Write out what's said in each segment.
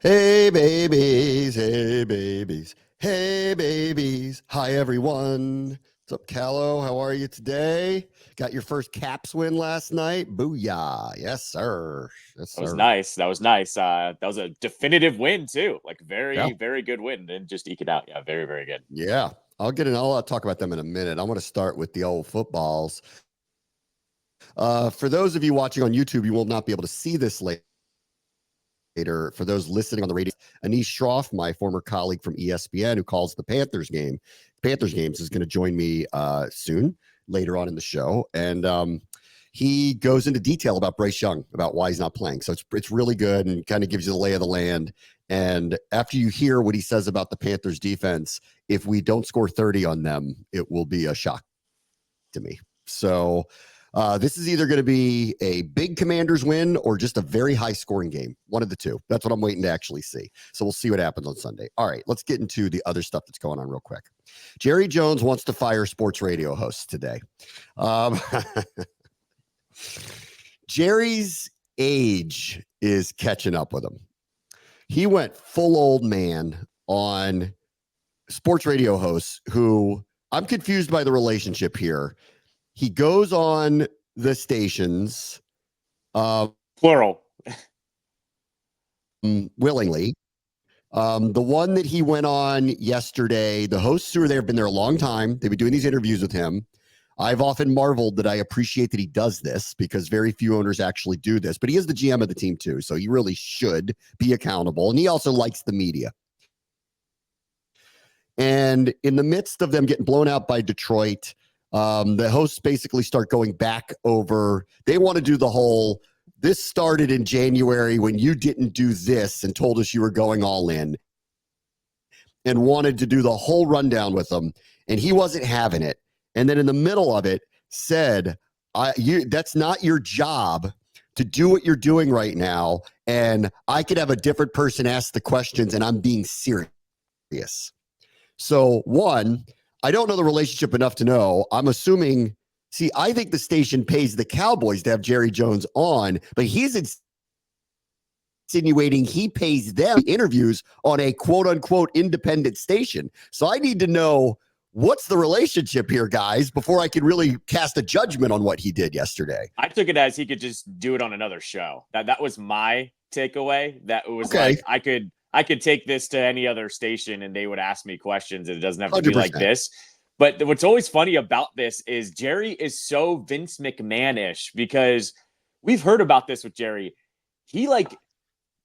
Hey babies, hey babies, hey babies. Hi everyone. What's up, Callow? How are you today? Got your first Caps win last night. Booyah. Yes, sir. Yes, That was sir. nice. That was nice. That was a definitive win too. Like Yeah. very good win. Didn't just eke it out. Yeah, very good. Yeah. I'll talk about them in a minute. I want to start with the old footballs. For those of you watching on YouTube, you will not be able to see this later. For those listening on the radio, Anish Shroff, my former colleague from ESPN, who calls the Panthers games, is going to join me soon later on in the show, and he goes into detail about Bryce Young, about why he's not playing. So it's really good and kind of gives you the lay of the land. And after you hear what he says about the Panthers defense, if we don't score 30 on them, it will be a shock to me. So this is either going to be a big Commanders win or just a very high scoring game. One of the two. That's what I'm waiting to actually see. So we'll see what happens on Sunday. All right, let's get into the other stuff that's going on real quick. Jerry Jones wants to fire sports radio hosts today. Jerry's age is catching up with him. He went full old man on sports radio hosts who I'm confused by the relationship here. He goes on the stations Plural. willingly. The one that he went on yesterday, the hosts who are there have been there a long time. They've been doing these interviews with him. I've often marveled that I appreciate that he does this because very few owners actually do this, but he is the GM of the team too. So he really should be accountable. And he also likes the media. And in the midst of them getting blown out by Detroit, the hosts basically start going back over. They want to do the whole, this started in January when you didn't do this and told us you were going all in, and wanted to do the whole rundown with him. And he wasn't having it. And then in the middle of it said, that's not your job to do what you're doing right now. And I could have a different person ask the questions and I'm being serious. So one, I don't know the relationship enough to know. I'm assuming, I think the station pays the Cowboys to have Jerry Jones on, but he's insinuating he pays them interviews on a quote unquote independent station. So I need to know what's the relationship here, guys, before I can really cast a judgment on what he did yesterday. I took it as he could just do it on another show. That was my takeaway. That it was Okay. like I could take this to any other station and they would ask me questions. And it doesn't have to 100%. be like this. But what's always funny about this is Jerry is so Vince McMahon-ish because we've heard about this with Jerry. He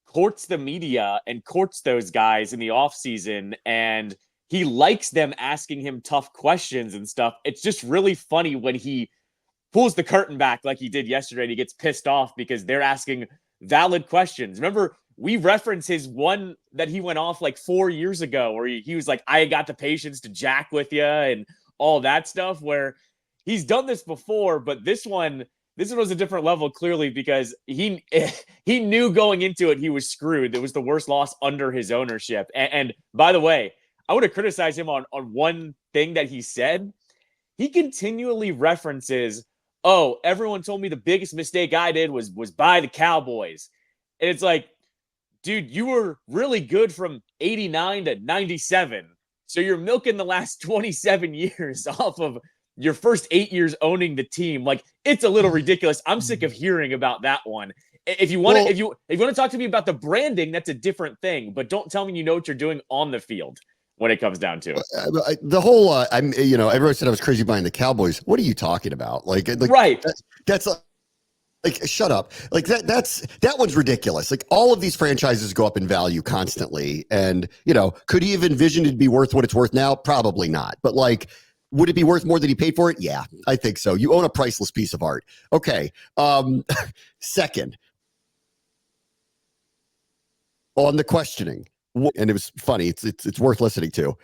courts the media and courts those guys in the offseason, and he likes them asking him tough questions and stuff. It's just really funny when he pulls the curtain back like he did yesterday and he gets pissed off because they're asking valid questions. Remember, we reference his one that he went off like 4 years ago where he was like, I got the patience to jack with you and all that stuff, where he's done this before, but this one was a different level clearly because he knew going into it he was screwed. It was the worst loss under his ownership. And by the way, I would have criticized him on one thing that he said. He continually references, oh, everyone told me the biggest mistake I did was buy the Cowboys. And it's like, dude, you were really good from 89 to 97. So you're milking the last 27 years off of your first 8 years owning the team. Like, it's a little ridiculous. I'm sick of hearing about that one. If you want to talk to me about the branding, that's a different thing. But don't tell me you know what you're doing on the field when it comes down to it. The whole, everyone said I was crazy buying the Cowboys. What are you talking about? Right. That's shut up. That one's ridiculous. Like, all of these franchises go up in value constantly. And, could he have envisioned it'd be worth what it's worth now? Probably not. But would it be worth more than he paid for it? Yeah, I think so. You own a priceless piece of art. Okay. Second, on the questioning, and it was funny. It's worth listening to.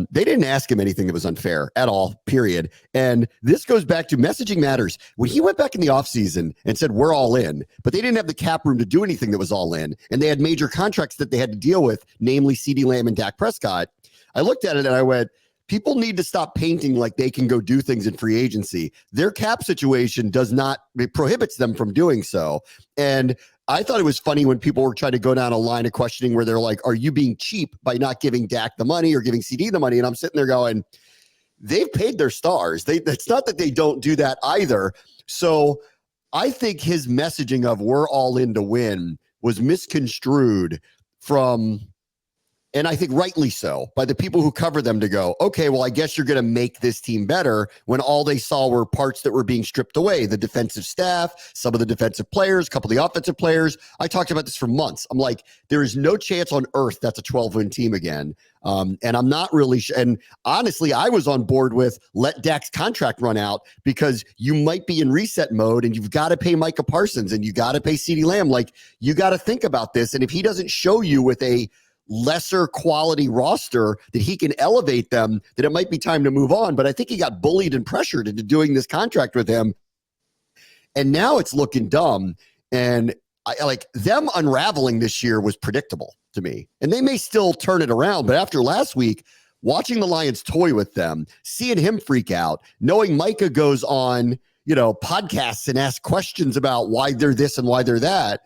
They didn't ask him anything that was unfair at all, period. And this goes back to messaging matters. When he went back in the offseason and said, we're all in, but they didn't have the cap room to do anything that was all in. And they had major contracts that they had to deal with, namely CeeDee Lamb and Dak Prescott. I looked at it and I went, people need to stop painting like they can go do things in free agency. Their cap situation it prohibits them from doing so. And I thought it was funny when people were trying to go down a line of questioning where they're like, are you being cheap by not giving Dak the money or giving CD the money? And I'm sitting there going, they've paid their stars. It's not that they don't do that either. So I think his messaging of we're all in to win was misconstrued from, and I think rightly so, by the people who cover them to go, okay, well, I guess you're going to make this team better, when all they saw were parts that were being stripped away. The defensive staff, some of the defensive players, a couple of the offensive players. I talked about this for months. I'm like, there is no chance on earth that's a 12-win team again. And I'm not really and honestly, I was on board with let Dak's contract run out, because you might be in reset mode and you've got to pay Micah Parsons and you got to pay CeeDee Lamb. Like, you got to think about this. And if he doesn't show you with a lesser quality roster that he can elevate them, that it might be time to move on. But I think he got bullied and pressured into doing this contract with him. And now it's looking dumb. And I like them unraveling this year was predictable to me. And they may still turn it around. But after last week, watching the Lions toy with them, seeing him freak out, knowing Micah goes on, podcasts and asks questions about why they're this and why they're that,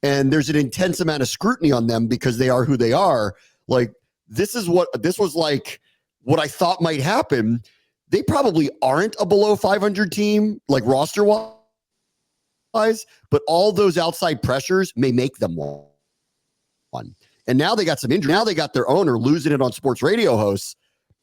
and there's an intense amount of scrutiny on them because they are who they are. Like, this was like what I thought might happen. They probably aren't a below 500 team, like roster wise, but all those outside pressures may make them one. And now they got some injury. Now they got their owner losing it on sports radio hosts.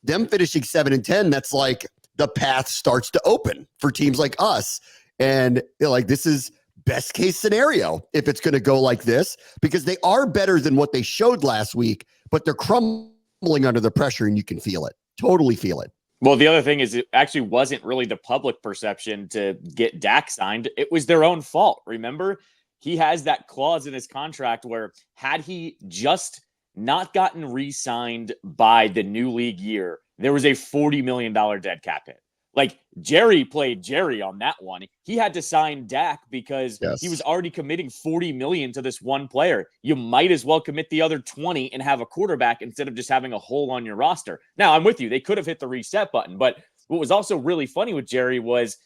Them finishing 7-10. That's like the path starts to open for teams like us. And like, this is best case scenario if it's going to go like this, because they are better than what they showed last week, but they're crumbling under the pressure and you can feel it. Totally feel it. Well, the other thing is it actually wasn't really the public perception to get Dak signed. It was their own fault. Remember, he has that clause in his contract where had he just not gotten re-signed by the new league year, there was a $40 million dead cap hit. Like, Jerry played Jerry on that one. He had to sign Dak because he was already committing $40 million to this one player. You might as well commit the other 20 and have a quarterback instead of just having a hole on your roster. Now, I'm with you. They could have hit the reset button. But what was also really funny with Jerry was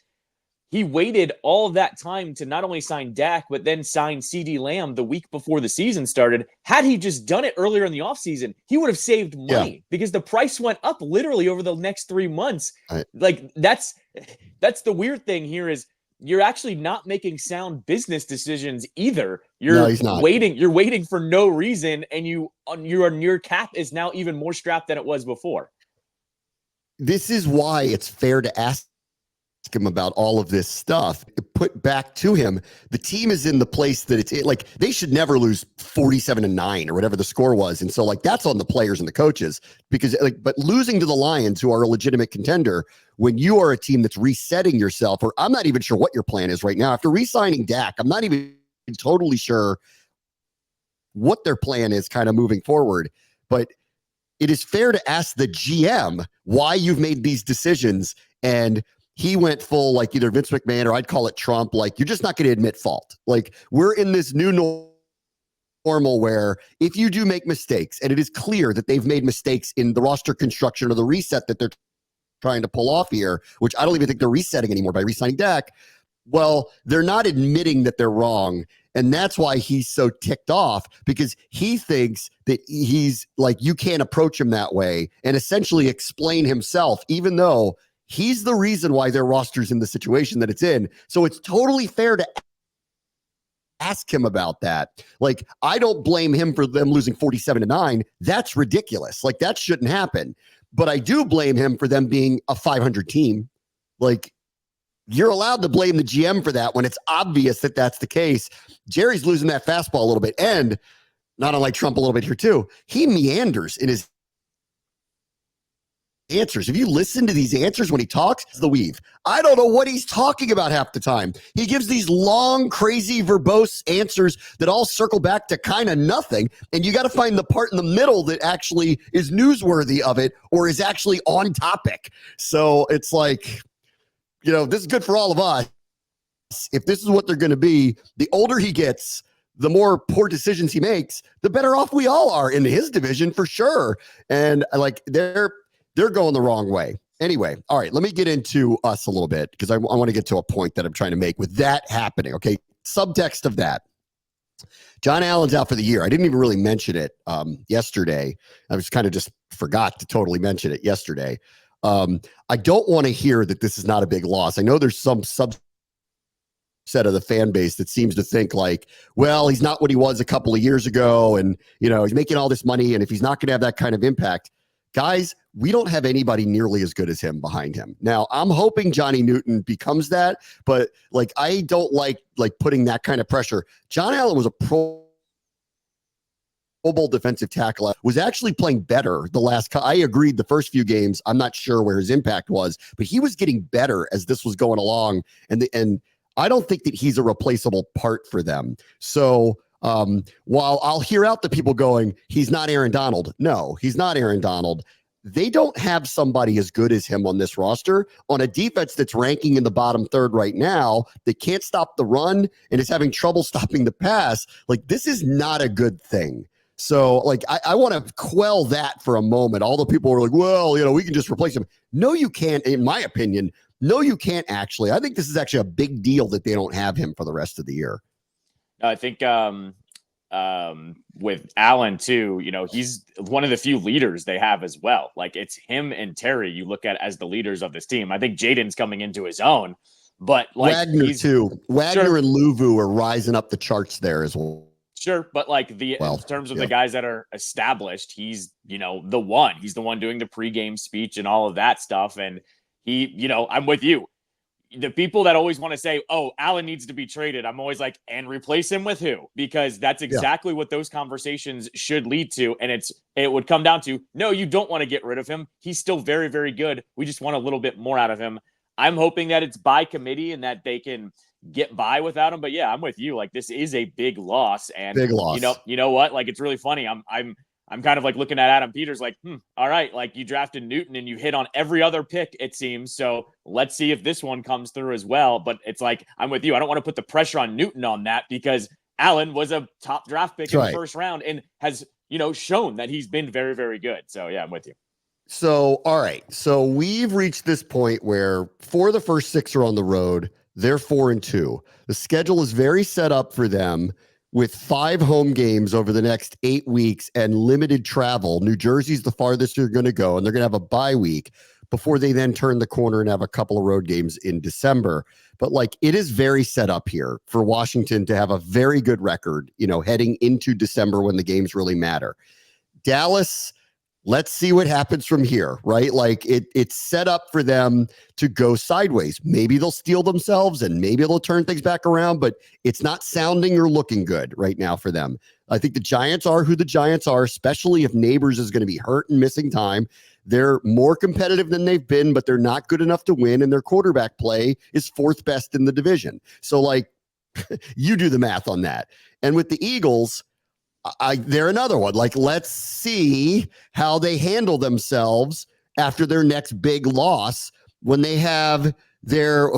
he waited all of that time to not only sign Dak, but then sign CeeDee Lamb the week before the season started. Had he just done it earlier in the offseason, he would have saved money because the price went up literally over the next 3 months. Like, that's the weird thing here is you're actually not making sound business decisions either. You're waiting. You're waiting for no reason, and your cap is now even more strapped than it was before. This is why it's fair to ask him about all of this stuff. Put back to him, the team is in the place that it's like they should never lose 47-9 or whatever the score was. And so like that's on the players and the coaches, because but losing to the Lions, who are a legitimate contender, when you are a team that's resetting yourself, or I'm not even sure what your plan is right now after re-signing Dak. I'm not even totally sure what their plan is kind of moving forward, but it is fair to ask the GM why you've made these decisions. And he went full, like either Vince McMahon or I'd call it Trump. Like, you're just not going to admit fault. Like, we're in this new normal where if you do make mistakes, and it is clear that they've made mistakes in the roster construction or the reset that they're trying to pull off here, which I don't even think they're resetting anymore by re-signing Dak. Well, they're not admitting that they're wrong. And that's why he's so ticked off, because he thinks that he's like, you can't approach him that way and essentially explain himself, even though he's the reason why their roster's in the situation that it's in. So it's totally fair to ask him about that. Like, I don't blame him for them losing 47-9. That's ridiculous. Like, that shouldn't happen. But I do blame him for them being a 500 team. Like, you're allowed to blame the GM for that when it's obvious that that's the case. Jerry's losing that fastball a little bit. And not unlike Trump a little bit here too, he meanders in his answers. If you listen to these answers when he talks, it's the weave. I don't know what he's talking about half the time. He gives these long, crazy, verbose answers that all circle back to kind of nothing. And you got to find the part in the middle that actually is newsworthy of it or is actually on topic. So it's like, this is good for all of us. If this is what they're going to be, the older he gets, the more poor decisions he makes, the better off we all are in his division for sure. And like, they're going the wrong way. Anyway, all right, let me get into us a little bit, because I want to get to a point that I'm trying to make with that happening. Okay, subtext of that. John Allen's out for the year. I didn't even really mention it yesterday. I was kind of just forgot to totally mention it yesterday. I don't want to hear that this is not a big loss. I know there's some subset of the fan base that seems to think like, well, he's not what he was a couple of years ago. And, he's making all this money. And if he's not going to have that kind of impact, guys, we don't have anybody nearly as good as him behind him. Now, I'm hoping Johnny Newton becomes that, but I don't like putting that kind of pressure. John Allen was a Pro Bowl defensive tackle, was actually playing better the last. I agreed the first few games. I'm not sure where his impact was, but he was getting better as this was going along. And I don't think that he's a replaceable part for them. So while I'll hear out the people going, he's not Aaron Donald. No, he's not Aaron Donald. They don't have somebody as good as him on this roster on a defense that's ranking in the bottom third right now. They can't stop the run and is having trouble stopping the pass. This is not a good thing. So I want to quell that for a moment. All the people are like, well, we can just replace him. No, you can't. In my opinion, no, you can't actually. I think this is actually a big deal that they don't have him for the rest of the year. I think with Allen too, he's one of the few leaders they have as well. It's him and Terry you look at as the leaders of this team. I think Jaden's coming into his own, but Wagner too. Wagner sure. And Luvu are rising up the charts there as well. Sure, but in terms of the guys that are established, he's the one. He's the one doing the pregame speech and all of that stuff. And he, I'm with you. The people that always want to say, "Oh, Allen needs to be traded," I'm always like, "And replace him with who?" Because that's exactly what those conversations should lead to. And it would come down to, no, you don't want to get rid of him. He's still very, very good. We just want a little bit more out of him. I'm hoping that it's by committee and that they can get by without him. But yeah, I'm with you. This is a big loss. And big loss. You know what? It's really funny. I'm kind of looking at Adam Peters all right, you drafted Newton and you hit on every other pick, it seems. So let's see if this one comes through as well. But it's I'm with you. I don't want to put the pressure on Newton on that because Allen was a top draft pick in the first round and has, shown that he's been very, very good. So yeah, I'm with you. So, all right. So we've reached this point where 4 of the first 6 are on the road. They're 4-2. The schedule is very set up for them with 5 home games over the next 8 weeks and limited travel. New Jersey's the farthest they're going to go, and they're going to have a bye week before they then turn the corner and have a couple of road games in December. But it is very set up here for Washington to have a very good record, heading into December when the games really matter. Dallas, let's see what happens from here, right? It's set up for them to go sideways. Maybe they'll steal themselves and maybe they'll turn things back around, but it's not sounding or looking good right now for them. I think the Giants are who the Giants are, especially if Neighbors is going to be hurt and missing time. They're more competitive than they've been, but they're not good enough to win, and their quarterback play is 4th best in the division. So you do the math on that. And with the Eagles, they're another one. Let's see how they handle themselves after their next big loss when they have their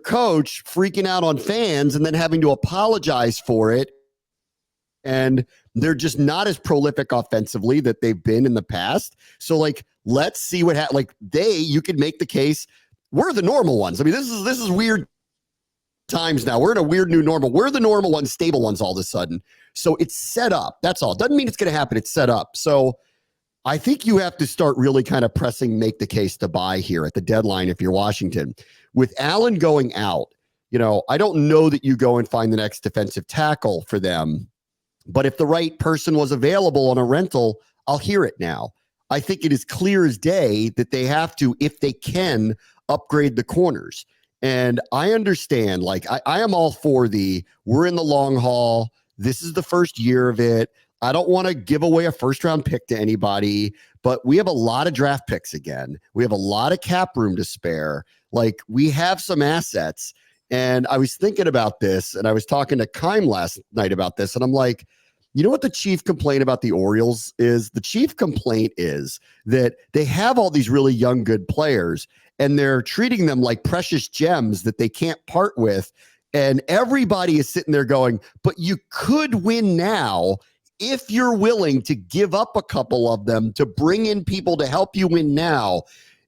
coach freaking out on fans and then having to apologize for it. And they're just not as prolific offensively that they've been in the past. So let's see what happens. You could make the case we're the normal ones. I mean, this is weird times now. We're in a weird new normal. We're the normal ones, stable ones all of a sudden. So it's set up. That's all. Doesn't mean it's going to happen. It's set up. So I think you have to start really kind of make the case to buy here at the deadline if you're Washington. With Allen going out, I don't know that you go and find the next defensive tackle for them. But if the right person was available on a rental, I'll hear it now. I think it is clear as day that they have to, if they can, upgrade the corners. And I understand, I am all for we're in the long haul. This is the first year of it. I don't want to give away a first-round pick to anybody, but we have a lot of draft picks again. We have a lot of cap room to spare. We have some assets. And I was thinking about this, and I was talking to Keim last night about this, and I'm like, you know what the chief complaint about the Orioles is? The chief complaint is that they have all these really young, good players, and they're treating them like precious gems that they can't part with. And everybody is sitting there going, but you could win now if you're willing to give up a couple of them to bring in people to help you win now.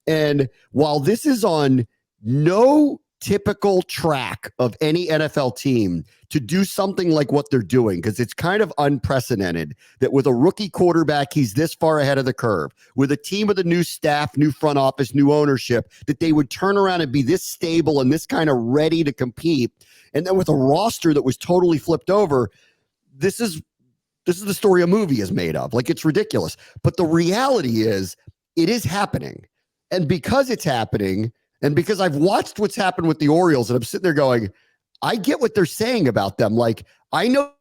And while this is on no typical track of any NFL team to do something like what they're doing, because it's kind of unprecedented that with a rookie quarterback, he's this far ahead of the curve. With a team with a new staff, new front office, new ownership, that they would turn around and be this stable and this kind of ready to compete. And then with a roster that was totally flipped over, this is the story a movie is made of. Like, it's ridiculous. But the reality is, it is happening. And because it's happening, and because I've watched what's happened with the Orioles, and I'm sitting there going, I get what they're saying about them. Like, I know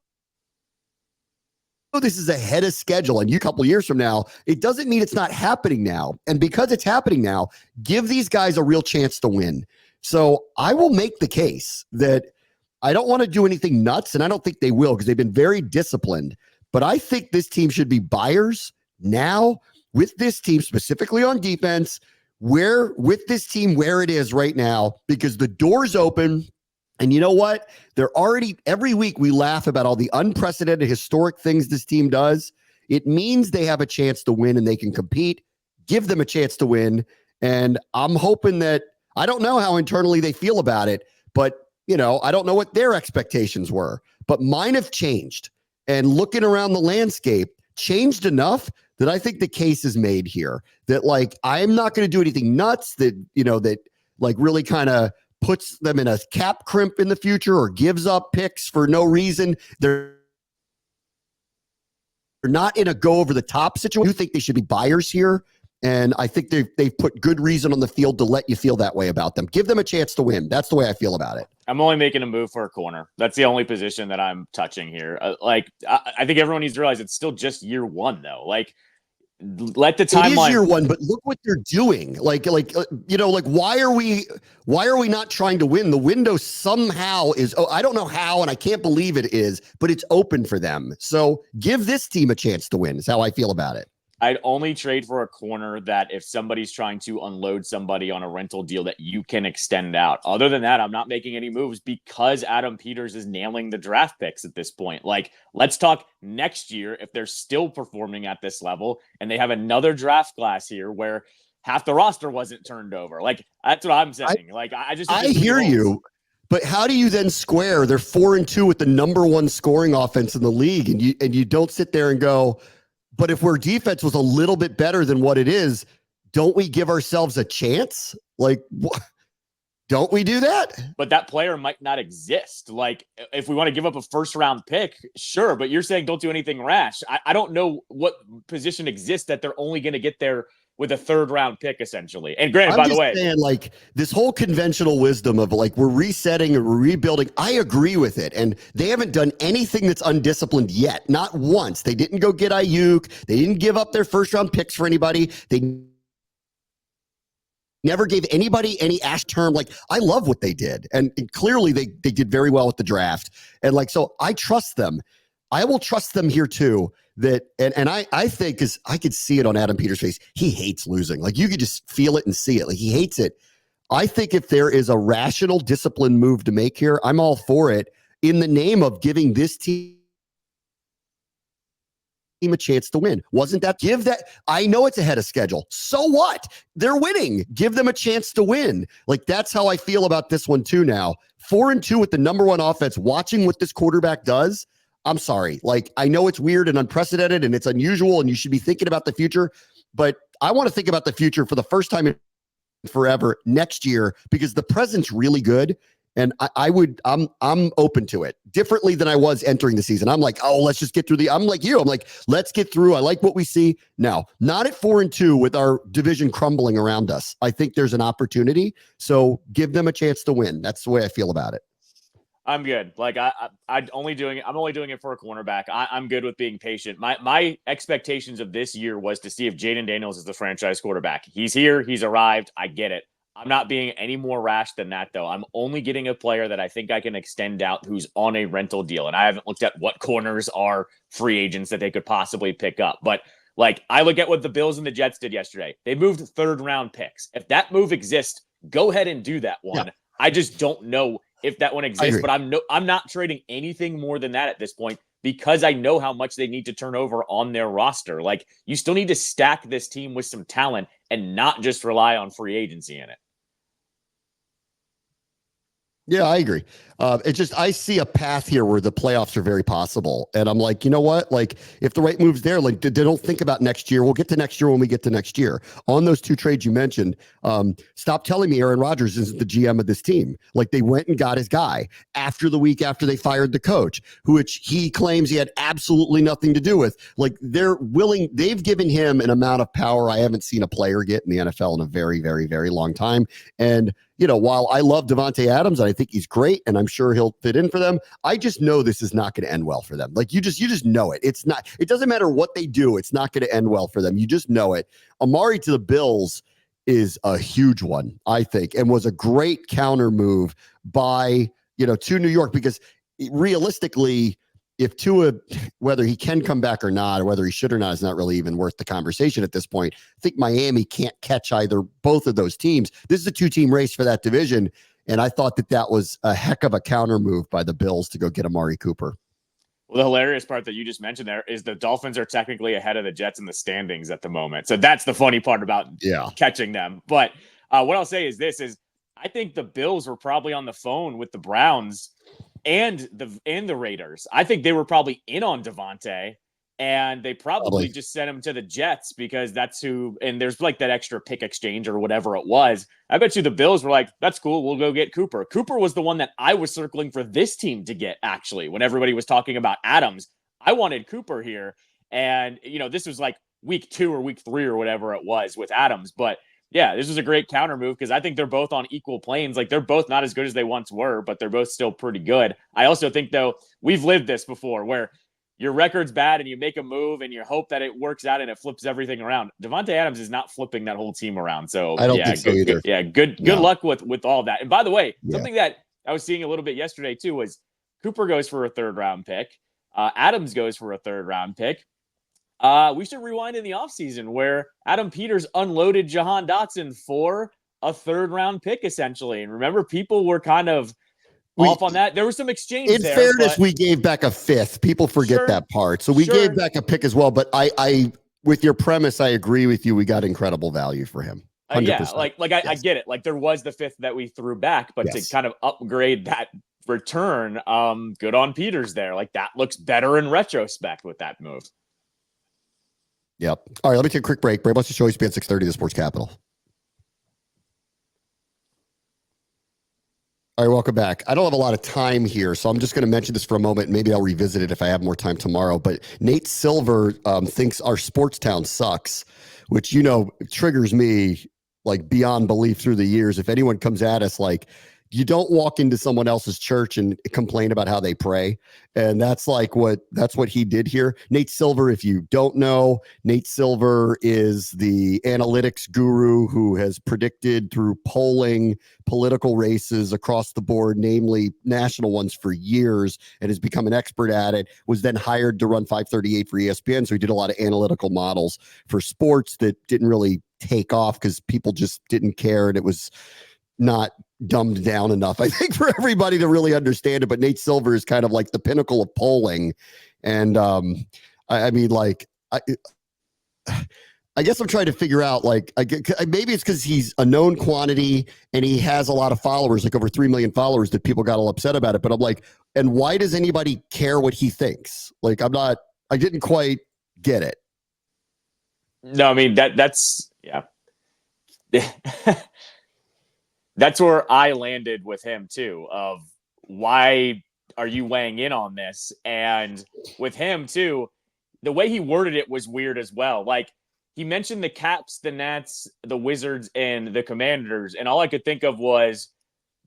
this is ahead of schedule, and a couple of years from now, it doesn't mean it's not happening now. And because it's happening now, give these guys a real chance to win. So I will make the case that I don't want to do anything nuts, and I don't think they will, because they've been very disciplined. But I think this team should be buyers now with this team, specifically on defense, where it is right now, because the door's open. And you know what? They're already, every week we laugh about all the unprecedented historic things this team does. It means they have a chance to win and they can compete. Give them a chance to win. And I'm hoping that, I don't know how internally they feel about it, but I don't know what their expectations were, but mine have changed. And looking around the landscape, changed enough that I think the case is made here. That, like, I'm not going to do anything nuts that, that like really kind of puts them in a cap crimp in the future or gives up picks for no reason. They're not in a go over the top situation. I do think they should be buyers here. And I think they've put good reason on the field to let you feel that way about them. Give them a chance to win. That's the way I feel about it. I'm only making a move for a corner. That's the only position that I'm touching here. I think everyone needs to realize it's still just year one, though. Like, let the timeline. It is year one, but look what they're doing. Why are we not trying to win? The window somehow is. Oh, I don't know how, and I can't believe it is, but it's open for them. So give this team a chance to win. Is how I feel about it. I'd only trade for a corner that if somebody's trying to unload somebody on a rental deal that you can extend out. Other than that, I'm not making any moves because Adam Peters is nailing the draft picks at this point. Like, let's talk next year if they're still performing at this level and they have another draft class here where half the roster wasn't turned over. Like, that's what I'm saying. I hear you. But how do you then square? They're 4-2 with the number one scoring offense in the league, and you don't sit there and go, but if our defense was a little bit better than what it is, don't we give ourselves a chance? Like, don't we do that? But that player might not exist. Like, if we want to give up a first-round pick, sure. But you're saying don't do anything rash. I don't know what position exists that they're only going to get there with a third-round pick, essentially. And granted, by the way, saying, like, this whole conventional wisdom of, like, we're resetting and we're rebuilding, I agree with it. And they haven't done anything that's undisciplined yet. Not once. They didn't go get Ayuk. They didn't give up their first-round picks for anybody. They never gave anybody any ash term. Like, I love what they did. And clearly they did very well with the draft. And, like, so I trust them. I will trust them here, too. That and I think, because I could see it on Adam Peters' face, he hates losing. Like, you could just feel it and see it. Like, he hates it. I think if there is a rational, disciplined move to make here, I'm all for it, in the name of giving this team a chance to win. I know it's ahead of schedule. So what? They're winning. Give them a chance to win. Like, that's how I feel about this one too now. 4-2 with the number one offense, watching what this quarterback does. I'm sorry. Like, I know it's weird and unprecedented and it's unusual and you should be thinking about the future, but I want to think about the future for the first time in forever next year, because the present's really good. And I'm open to it differently than I was entering the season. I'm like, oh, let's just get through I'm like you. I'm like, let's get through. I like what we see. No, not at 4-2 with our division crumbling around us. I think there's an opportunity. So give them a chance to win. That's the way I feel about it. I'm good. Like, I'm only doing it for a cornerback. I'm good with being patient. My expectations of this year was to see if Jaden Daniels is the franchise quarterback. He's here. He's arrived. I get it. I'm not being any more rash than that, though. I'm only getting a player that I think I can extend out who's on a rental deal. And I haven't looked at what corners are free agents that they could possibly pick up. But, like, I look at what the Bills and the Jets did yesterday. They moved third-round picks. If that move exists, go ahead and do that one. Yeah. I just don't know if that one exists, but I'm not trading anything more than that at this point, because I know how much they need to turn over on their roster. Like, you still need to stack this team with some talent and not just rely on free agency in it. Yeah, I agree. It's just I see a path here where the playoffs are very possible, and I'm like, you know what? Like, if the right move's there, like they don't think about next year. We'll get to next year when we get to next year. On those two trades you mentioned, stop telling me Aaron Rodgers isn't the GM of this team. Like they went and got his guy after the week after they fired the coach, which he claims he had absolutely nothing to do with. Like they're willing, they've given him an amount of power I haven't seen a player get in the NFL in a very, very, very long time, and while I love Devontae Adams and I think he's great and I'm sure he'll fit in for them, I just know this is not going to end well for them. Like you just know it. It's not, it doesn't matter what they do. It's not going to end well for them. You just know it. Amari to the Bills is a huge one, I think, and was a great counter move by, to New York, because realistically, if Tua, whether he can come back or not, or whether he should or not, is not really even worth the conversation at this point. I think Miami can't catch both of those teams. This is a 2-team race for that division, and I thought that was a heck of a counter move by the Bills to go get Amari Cooper. Well, the hilarious part that you just mentioned there is the Dolphins are technically ahead of the Jets in the standings at the moment. So that's the funny part about catching them. But what I'll say is I think the Bills were probably on the phone with the Browns and the Raiders. I think they were probably in on Devontae, and they probably just sent him to the Jets because that's who. And there's like that extra pick exchange or whatever it was. I bet you the Bills were like, "That's cool. We'll go get Cooper." Cooper was the one that I was circling for this team to get. Actually, when everybody was talking about Adams, I wanted Cooper here, and this was like week 2 or week 3 or whatever it was with Adams, but. Yeah, this was a great counter move because I think they're both on equal planes. Like they're both not as good as they once were, but they're both still pretty good. I also think, though, we've lived this before where your record's bad and you make a move and you hope that it works out and it flips everything around. Devontae Adams is not flipping that whole team around. So I don't think so either. Good luck with all that. And by the way, something that I was seeing a little bit yesterday too was Cooper goes for a 3rd-round pick. Adams goes for a 3rd-round pick. We should rewind in the offseason where Adam Peters unloaded Jahan Dotson for a 3rd-round pick, essentially. And remember, people were kind of off on that. There was some exchange in fairness, we gave back a 5th. People forget that part. So we gave back a pick as well. But I, with your premise, I agree with you. We got incredible value for him. I get it. Like there was the 5th that we threw back, but to kind of upgrade that return, good on Peters there. Like that looks better in retrospect with that move. Yep. All right, let me take a quick break. Bram, let's just show ESPN 630, the Sports Capital. All right, welcome back. I don't have a lot of time here, so I'm just going to mention this for a moment. Maybe I'll revisit it if I have more time tomorrow. But Nate Silver thinks our sports town sucks, which, triggers me like beyond belief through the years. If anyone comes at us like, you don't walk into someone else's church and complain about how they pray. And that's what he did here. Nate Silver, if you don't know, Nate Silver is the analytics guru who has predicted through polling political races across the board, namely national ones, for years, and has become an expert at it, was then hired to run 538 for ESPN. So he did a lot of analytical models for sports that didn't really take off because people just didn't care. And it was not dumbed down enough, I think, for everybody to really understand it. But Nate Silver is kind of like the pinnacle of polling. And I guess I'm trying to figure out, maybe it's because he's a known quantity and he has a lot of followers, like over 3 million followers, that people got all upset about it. But I'm like, and why does anybody care what he thinks? Like, I didn't quite get it. No, I mean, that's that's where I landed with him too, of why are you weighing in on this? And with him too, the way he worded it was weird as well. Like he mentioned the Caps, the Nats, the Wizards, and the Commanders. And all I could think of was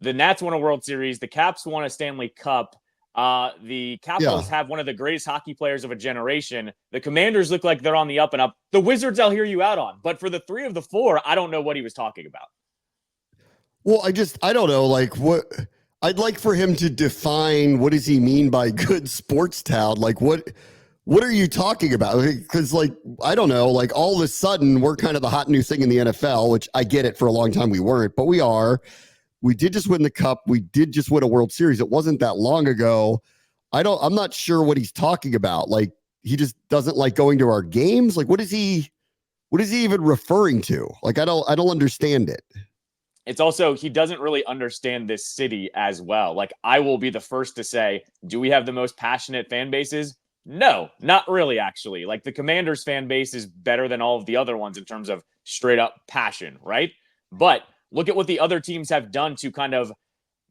the Nats won a World Series. The Caps won a Stanley Cup. The Capitals have one of the greatest hockey players of a generation. The Commanders look like they're on the up and up. The Wizards, I'll hear you out on. But for the 3 of the 4, I don't know what he was talking about. Well, I don't know, like what I'd like for him to define. What does he mean by good sports town? Like what are you talking about? Because I don't know, like all of a sudden we're kind of the hot new thing in the NFL, which I get it, for a long time we weren't, but we are. We did just win the cup. We did just win a World Series. It wasn't that long ago. I'm not sure what he's talking about. Like he just doesn't like going to our games. Like what is he even referring to? Like I don't understand it. it's also, he doesn't really understand this city as well. Like, I will be the first to say, do we have the most passionate fan bases? No, not really, actually. Like, the Commanders fan base is better than all of the other ones in terms of straight up passion, right? But look at what the other teams have done to kind of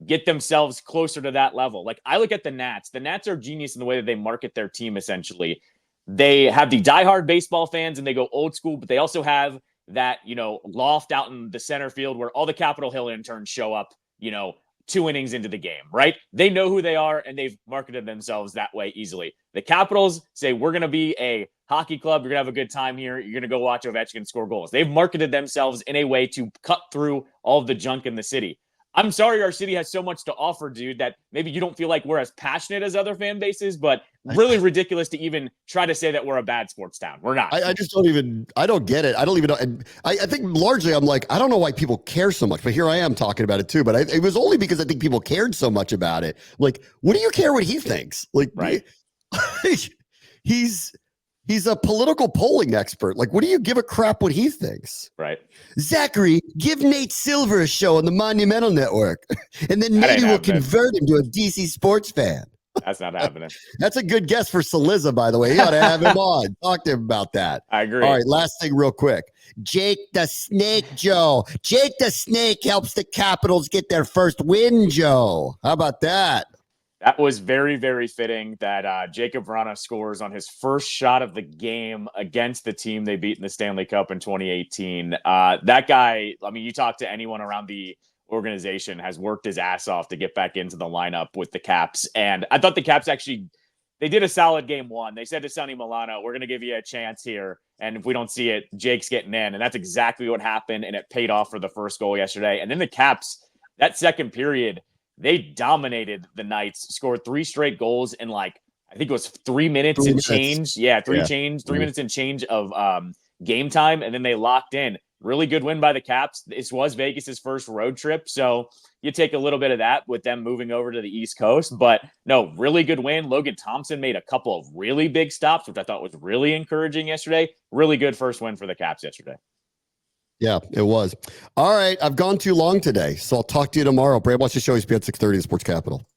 get themselves closer to that level. Like, I look at the Nats. The Nats are genius in the way that they market their team, essentially. They have the diehard baseball fans and they go old school, but they also have that, loft out in the center field where all the Capitol Hill interns show up, 2 innings into the game, right? They know who they are and they've marketed themselves that way easily. The Capitals say, we're going to be a hockey club. You're going to have a good time here. You're going to go watch Ovechkin score goals. They've marketed themselves in a way to cut through all of the junk in the city. I'm sorry our city has so much to offer, dude, that maybe you don't feel like we're as passionate as other fan bases, but really ridiculous to even try to say that we're a bad sports town. We're not. I just I don't get it. I don't even know. And I think largely I'm like, I don't know why people care so much, but here I am talking about it too. But it was only because I think people cared so much about it. Like, what do you care what he thinks? Like, right. He's a political polling expert. Like, what do you give a crap what he thinks? Right. Zachary, give Nate Silver a show on the Monumental Network, and then maybe we'll convert him to a DC sports fan. That's not happening. That's a good guess for Saliza, by the way. You ought to have him on. Talk to him about that. I agree. All right, last thing real quick. Jake the Snake Joe. Jake the Snake helps the Capitals get their first win, Joe. How about that? That was very, very fitting that Jacob Vrana scores on his first shot of the game against the team they beat in the Stanley Cup in 2018. That guy, I mean, you talk to anyone around the organization, has worked his ass off to get back into the lineup with the Caps. And I thought the Caps actually, they did a solid game one. They said to Sonny Milano, we're going to give you a chance here. And if we don't see it, Jake's getting in. And that's exactly what happened. And it paid off for the first goal yesterday. And then the Caps, that second period, they dominated the Knights, scored 3 straight goals in I think it was 3 minutes and change. Yeah, 3 minutes and change of game time. And then they locked in. Really good win by the Caps. This was Vegas's first road trip. So you take a little bit of that with them moving over to the East Coast. But no, really good win. Logan Thompson made a couple of really big stops, which I thought was really encouraging yesterday. Really good first win for the Caps yesterday. Yeah, it was. All right. I've gone too long today, so I'll talk to you tomorrow. Brad, watch the show. He's be at 6:30 in Sports Capital.